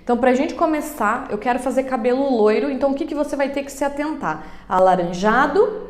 Então, pra gente começar, eu quero fazer cabelo loiro, então o que você vai ter que se atentar? Alaranjado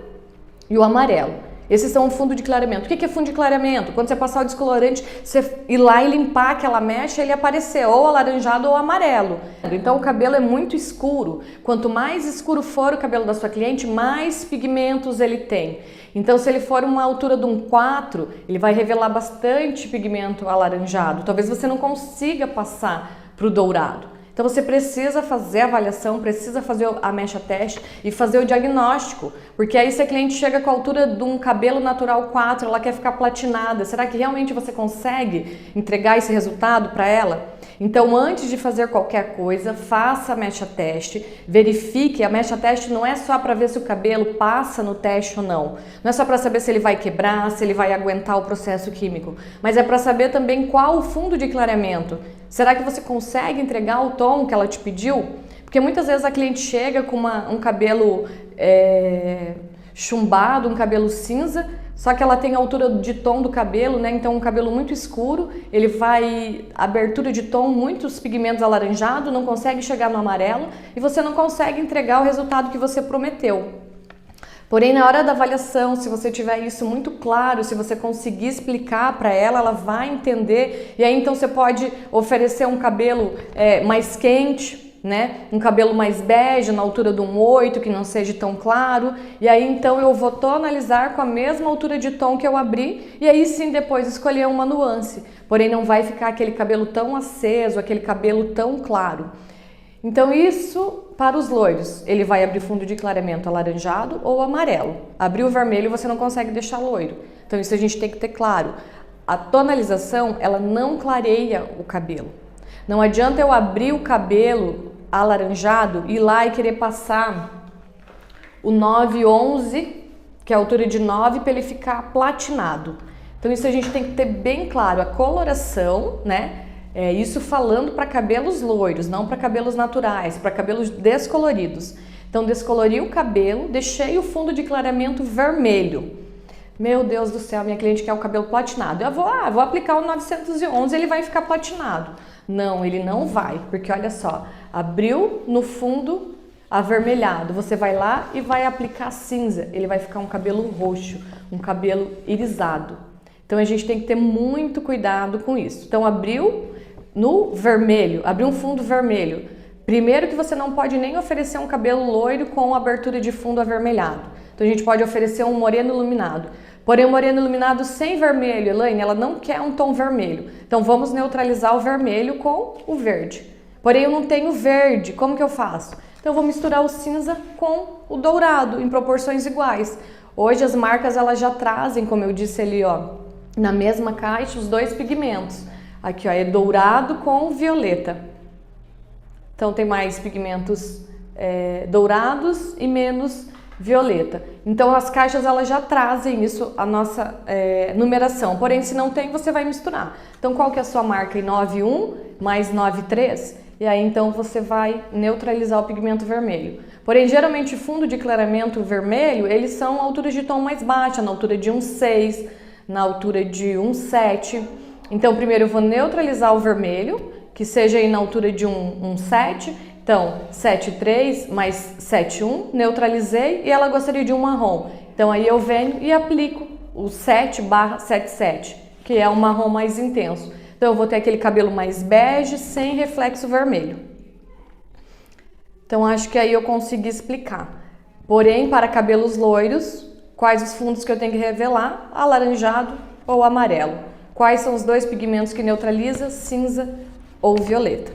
e o amarelo. Esses são o fundo de clareamento. O que é fundo de clareamento? Quando você passar o descolorante, você ir lá e limpar aquela mecha, ele aparecer ou alaranjado ou amarelo. Então o cabelo é muito escuro. Quanto mais escuro for o cabelo da sua cliente, mais pigmentos ele tem. Então se ele for uma altura de um 4, ele vai revelar bastante pigmento alaranjado. Talvez você não consiga passar para o dourado. Então você precisa fazer a avaliação, precisa fazer a mecha teste e fazer o diagnóstico, porque aí se a cliente chega com a altura de um cabelo natural 4, ela quer ficar platinada, será que realmente você consegue entregar esse resultado para ela? Então antes de fazer qualquer coisa, faça a mecha teste, verifique, a mecha teste não é só para ver se o cabelo passa no teste ou não, não é só para saber se ele vai quebrar, se ele vai aguentar o processo químico, mas é para saber também qual o fundo de clareamento. Será que você consegue entregar o tom que ela te pediu? Porque muitas vezes a cliente chega com um cabelo chumbado, um cabelo cinza, só que ela tem a altura de tom do cabelo, né? Então um cabelo muito escuro, ele vai abertura de tom, muitos pigmentos alaranjados, não consegue chegar no amarelo e você não consegue entregar o resultado que você prometeu. Porém, na hora da avaliação, se você tiver isso muito claro, se você conseguir explicar para ela, ela vai entender. E aí, então, você pode oferecer um cabelo mais quente, né? Um cabelo mais bege, na altura de um 8, que não seja tão claro. E aí, então, eu vou tonalizar com a mesma altura de tom que eu abri. E aí, sim, depois escolher uma nuance. Porém, não vai ficar aquele cabelo tão aceso, aquele cabelo tão claro. Então isso para os loiros, ele vai abrir fundo de clareamento alaranjado ou amarelo. Abrir o vermelho você não consegue deixar loiro. Então isso a gente tem que ter claro. A tonalização, ela não clareia o cabelo. Não adianta eu abrir o cabelo alaranjado e ir lá e querer passar o 911, que é a altura de 9, para ele ficar platinado. Então isso a gente tem que ter bem claro, a coloração, né? Isso falando para cabelos loiros, não para cabelos naturais, para cabelos descoloridos. Então descolori o cabelo, deixei o fundo de clareamento vermelho. Meu Deus do céu, minha cliente quer o cabelo platinado. Eu vou aplicar o 911 e ele vai ficar platinado. Não, ele não vai, porque olha só, abriu no fundo avermelhado, você vai lá e vai aplicar cinza, ele vai ficar um cabelo roxo, um cabelo irisado. Então a gente tem que ter muito cuidado com isso. Então abriu no vermelho, abriu um fundo vermelho. Primeiro que você não pode nem oferecer um cabelo loiro com abertura de fundo avermelhado. Então a gente pode oferecer um moreno iluminado. Porém o moreno iluminado sem vermelho, Elaine, ela não quer um tom vermelho. Então vamos neutralizar o vermelho com o verde. Porém eu não tenho verde, como que eu faço? Então eu vou misturar o cinza com o dourado em proporções iguais. Hoje as marcas elas já trazem, como eu disse ali, ó, na mesma caixa, os dois pigmentos. Aqui, ó, é dourado com violeta. Então tem mais pigmentos dourados e menos violeta. Então as caixas elas já trazem isso, a nossa numeração. Porém, se não tem, você vai misturar. Então qual que é a sua marca? 91 mais 93? E aí então você vai neutralizar o pigmento vermelho. Porém, geralmente fundo de clareamento vermelho, eles são alturas de tom mais baixa, na altura de 1,6, na altura de 1,7. Então, primeiro eu vou neutralizar o vermelho, que seja aí na altura de 1,7. Então, 7,3 mais 7,1, neutralizei e ela gostaria de um marrom. Então, aí eu venho e aplico o 7/77, que é um marrom mais intenso. Então, eu vou ter aquele cabelo mais bege, sem reflexo vermelho. Então, acho que aí eu consegui explicar. Porém, para cabelos loiros, quais os fundos que eu tenho que revelar? Alaranjado ou amarelo. Quais são os dois pigmentos que neutraliza? Cinza ou violeta.